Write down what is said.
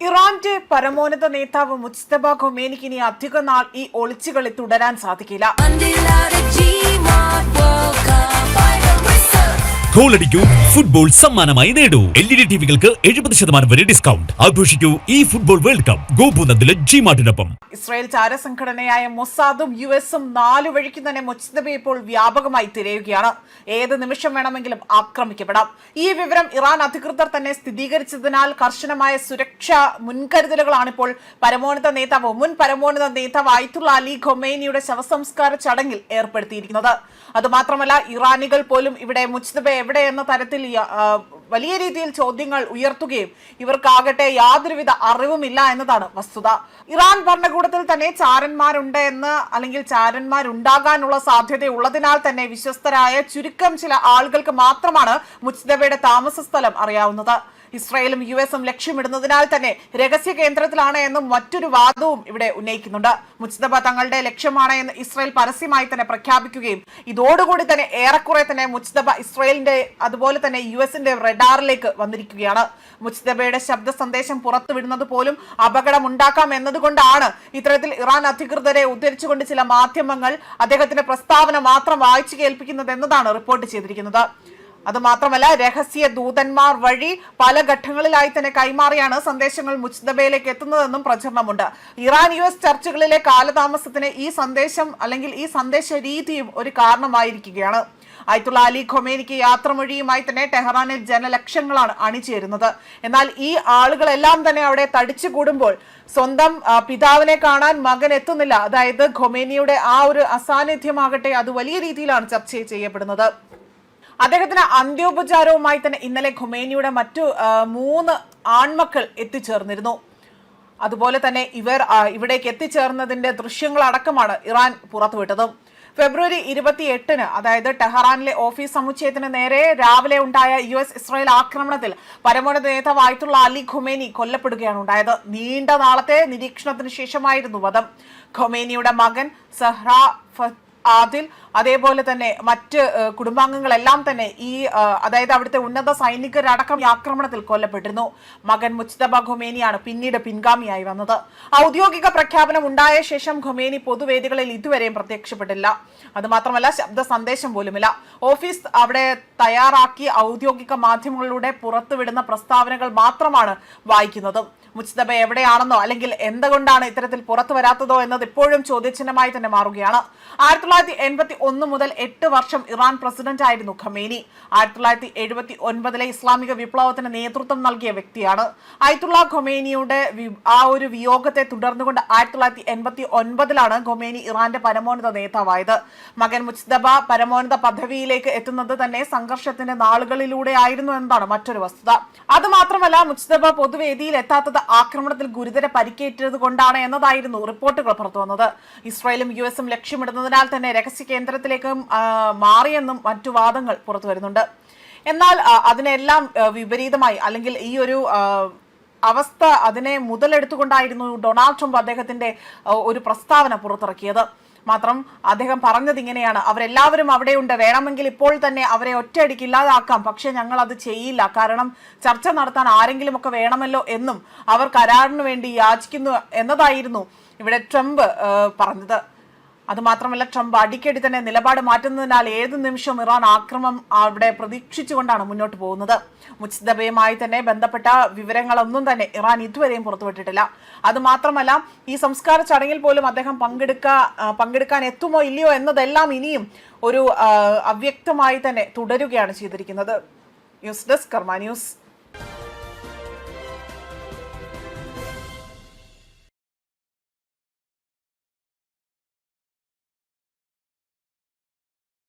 ഇറാന്റെ പരമോന്നത നേതാവ് മുജ്തബ ഖൊമേനിക്ക് ഇനി അധിക നാൾ ഈ ഒളിച്ചുകളി തുടരാൻ സാധിക്കില്ല. ഗോളടിക്കൂ, ഫുട്ബോൾ സമ്മാനമായി നേടൂ. LED ടിവികൾക്ക് 70% വരെ ഡിസ്കൗണ്ട്. ആഘോഷിക്കൂ ഈ ഫുട്ബോൾ വേൾഡ് കപ്പ് ഗോപുനന്ദിലെ ജിമാർട്ടിനൊപ്പം. ഇസ്രായേൽ ചാരസംഘടനയായ മൊസാദും US-ഉം നാലു വഴിക്ക് തന്നെ മുജ്തബയെ ഇപ്പോൾ വ്യാപകമായി തിരയുകയാണ്. ഏത് നിമിഷം വേണമെങ്കിലും ആക്രമിക്കപ്പെടാം. ഈ വിവരം ഇറാൻ അധികൃതർ തന്നെ സ്ഥിരീകരിച്ചതിനാൽ കർശനമായ സുരക്ഷാ മുൻകരുതലുകളാണ് ഇപ്പോൾ മുൻ പരമോന്നത നേതാവ് ആയത്തുള്ള അലി ഖൊമേനിയുടെ ശവസംസ്കാര ചടങ്ങിൽ ഏർപ്പെടുത്തിയിരിക്കുന്നത്. അതുമാത്രമല്ല, ഇറാനികൾ പോലും ഇവിടെ മുജ്തബ എവിടെ എന്ന തരത്തിൽ വലിയ രീതിയിൽ ചോദ്യങ്ങൾ ഉയർത്തുകയും ഇവർക്കാകട്ടെ യാതൊരുവിധ അറിവുമില്ല എന്നതാണ് വസ്തുത. ഇറാൻ ഭരണകൂടത്തിൽ തന്നെ ചാരന്മാരുണ്ട് എന്ന് അല്ലെങ്കിൽ ചാരന്മാരുണ്ടാകാനുള്ള സാധ്യതയുള്ളതിനാൽ തന്നെ വിശ്വസ്തരായ ചുരുക്കം ചില ആളുകൾക്ക് മാത്രമാണ് മുജ്തബയുടെ താമസ സ്ഥലം അറിയാവുന്നത്. ഇസ്രായേലും US-ഉം ലക്ഷ്യമിടുന്നതിനാൽ തന്നെ രഹസ്യ കേന്ദ്രത്തിലാണ് എന്നും മറ്റൊരു വാദവും ഇവിടെ ഉന്നയിക്കുന്നുണ്ട്. മുജ്തബ തങ്ങളുടെ ലക്ഷ്യമാണ് എന്ന് ഇസ്രായേൽ പരസ്യമായി തന്നെ പ്രഖ്യാപിക്കുകയും ഇതോടുകൂടി തന്നെ ഏറെക്കുറെ തന്നെ മുജ്തബ ഇസ്രായേലിന്റെ അതുപോലെ തന്നെ US-ന്റെ റഡാറിലേക്ക് വന്നിരിക്കുകയാണ്. മുജ്തബയുടെ ശബ്ദ സന്ദേശം പുറത്തുവിടുന്നത് പോലും അപകടമുണ്ടാക്കാം എന്നതുകൊണ്ടാണ് ഇത്തരത്തിൽ ഇറാൻ അധികൃതരെ ഉദ്ധരിച്ചുകൊണ്ട് ചില മാധ്യമങ്ങൾ അദ്ദേഹത്തിന്റെ പ്രസ്താവന മാത്രം വായിച്ചു കേൾപ്പിക്കുന്നത് എന്നതാണ് റിപ്പോർട്ട് ചെയ്തിരിക്കുന്നത്. അതുമാത്രമല്ല, രഹസ്യ ദൂതന്മാർ വഴി പല ഘട്ടങ്ങളിലായി തന്നെ കൈമാറിയാണ് സന്ദേശങ്ങൾ മുജ്തബയിലേക്ക് എത്തുന്നതെന്നും പ്രചരണമുണ്ട്. ഇറാൻ US ചർച്ചകളിലെ കാലതാമസത്തിന് ഈ സന്ദേശം അല്ലെങ്കിൽ ഈ സന്ദേശ രീതിയും ഒരു കാരണമായിരിക്കുകയാണ്. ആയത്തുള്ള അലി ഖൊമേനിക്ക് യാത്രമൊഴിയുമായി തന്നെ ടെഹ്റാനിൽ ജനലക്ഷങ്ങളാണ് അണിചേരുന്നത്. എന്നാൽ ഈ ആളുകളെല്ലാം തന്നെ അവിടെ തടിച്ചുകൂടുമ്പോൾ സ്വന്തം പിതാവിനെ കാണാൻ മകൻ എത്തുന്നില്ല. അതായത് ഖൊമേനിയുടെ ആ ഒരു അസാന്നിധ്യമാകട്ടെ അത് വലിയ രീതിയിലാണ് ചർച്ച ചെയ്യപ്പെടുന്നത്. അദ്ദേഹത്തിന് അന്ത്യോപചാരവുമായി തന്നെ ഇന്നലെ ഖൊമേനിയുടെ മറ്റു 3 ആൺമക്കൾ എത്തിച്ചേർന്നിരുന്നു. അതുപോലെ തന്നെ ഇവർ ഇവിടേക്ക് എത്തിച്ചേർന്നതിന്റെ ദൃശ്യങ്ങളടക്കമാണ് ഇറാൻ പുറത്തുവിട്ടത്. ഫെബ്രുവരി 28-ന് അതായത് ടെഹ്റാനിലെ ഓഫീസ് സമുച്ചയത്തിന് നേരെ രാവിലെ ഉണ്ടായ US ഇസ്രായേൽ ആക്രമണത്തിൽ പരമോന്നത നേതാവ് ആയത്തുള്ള അലി ഖൊമേനി കൊല്ലപ്പെടുകയാണ് ഉണ്ടായത്. നീണ്ട നാളത്തെ നിരീക്ഷണത്തിന് ശേഷമായിരുന്നു വധം. ഖൊമേനിയുടെ മകൻ സഹ്റ ആദിൽ അതേപോലെ തന്നെ മറ്റ് കുടുംബാംഗങ്ങളെല്ലാം തന്നെ അതായത് അവിടുത്തെ ഉന്നത സൈനികരടക്കം ഈ ആക്രമണത്തിൽ കൊല്ലപ്പെട്ടിരുന്നു. മകൻ മുജ്തബ ഖൊമേനിയാണ് പിന്നീട് പിൻഗാമിയായി വന്നത്. ഔദ്യോഗിക പ്രഖ്യാപനം ഉണ്ടായ ശേഷം ഖൊമേനി പൊതുവേദികളിൽ ഇതുവരെയും പ്രത്യക്ഷപ്പെട്ടില്ല. അതുമാത്രമല്ല, ശബ്ദ സന്ദേശം പോലുമില്ല. ഓഫീസ് അവിടെ തയ്യാറാക്കി ഔദ്യോഗിക മാധ്യമങ്ങളിലൂടെ പുറത്തുവിടുന്ന പ്രസ്താവനകൾ മാത്രമാണ് വായിക്കുന്നത്. മുജ്തബ എവിടെയാണെന്നോ അല്ലെങ്കിൽ എന്തുകൊണ്ടാണ് ഇത്തരത്തിൽ പുറത്തു വരാത്തതോ എന്നത് ഇപ്പോഴും ചോദ്യചിഹ്നമായി തന്നെ മാറുകയാണ്. 1981 മുതൽ 8 വർഷം ഇറാൻ പ്രസിഡന്റ് ആയിരുന്നു ഖമേനി. 1979-ലെ ഇസ്ലാമിക വിപ്ലവത്തിന് നേതൃത്വം നൽകിയ വ്യക്തിയാണ്. ആയത്തുള്ള ഖൊമേനിയുടെ ആ ഒരു വിയോഗത്തെ തുടർന്നുകൊണ്ട് 1989-ലാണ് ഖൊമേനി ഇറാന്റെ പരമോന്നത നേതാവായത്. മകൻ മുജ്തബ പരമോന്നത പദവിയിലേക്ക് എത്തുന്നത് തന്നെ സംഘർഷത്തിന്റെ നാളുകളിലൂടെ ആയിരുന്നു എന്നതാണ് മറ്റൊരു വസ്തുത. അതുമാത്രമല്ല, മുജ്തബ പൊതുവേദിയിൽ എത്താത്തത് ആക്രമണത്തിൽ ഗുരുതര പരിക്കേറ്റത് കൊണ്ടാണ് എന്നതായിരുന്നു റിപ്പോർട്ടുകൾ പുറത്തു വന്നത്. ഇസ്രായേലും US-ഉം ലക്ഷ്യമിടുന്നതിനാൽ തന്നെ രഹസ്യ കേന്ദ്രത്തിലേക്ക് മാറിയെന്നും മറ്റു വാദങ്ങൾ പുറത്തു വരുന്നുണ്ട്. എന്നാൽ അതിനെല്ലാം വിപരീതമായി അല്ലെങ്കിൽ ഈ ഒരു അവസ്ഥ അതിനെ മുതലെടുത്തുകൊണ്ടായിരുന്നു ഡൊണാൾഡ് ട്രംപ് അദ്ദേഹത്തിന്റെ ഒരു പ്രസ്താവന പുറത്തിറക്കിയത്. മാത്രം അദ്ദേഹം പറഞ്ഞത് ഇങ്ങനെയാണ്: അവരെല്ലാവരും അവിടെയുണ്ട്, വേണമെങ്കിൽ ഇപ്പോൾ തന്നെ അവരെ ഒറ്റയടിക്ക് ഇല്ലാതാക്കാം, പക്ഷെ ഞങ്ങൾ അത് ചെയ്യില്ല, കാരണം ചർച്ച നടത്താൻ ആരെങ്കിലും ഒക്കെ വേണമല്ലോ എന്നും അവർ കരാറിന് വേണ്ടി യാചിക്കുന്നു എന്നതായിരുന്നു ഇവിടെ ട്രംപ് പറഞ്ഞത്. അതുമാത്രമല്ല, ട്രംപ് അടിക്കടി തന്നെ നിലപാട് മാറ്റുന്നതിനാൽ ഏത് നിമിഷവും ഇറാൻ ആക്രമണം അവിടെ പ്രതീക്ഷിച്ചുകൊണ്ടാണ് മുന്നോട്ട് പോകുന്നത്. മുജ്തബയുമായി തന്നെ ബന്ധപ്പെട്ട വിവരങ്ങളൊന്നും തന്നെ ഇറാൻ ഇതുവരെയും പുറത്തുവിട്ടിട്ടില്ല. അതുമാത്രമല്ല, ഈ സംസ്കാര ചടങ്ങിൽ പോലും അദ്ദേഹം പങ്കെടുക്കാൻ എത്തുമോ ഇല്ലയോ എന്നതെല്ലാം ഇനിയും ഒരു അവ്യക്തമായി തന്നെ തുടരുകയാണ് ചെയ്തിരിക്കുന്നത്. ന്യൂസ് ഡെസ്ക് കർമ്മ ന്യൂസ്.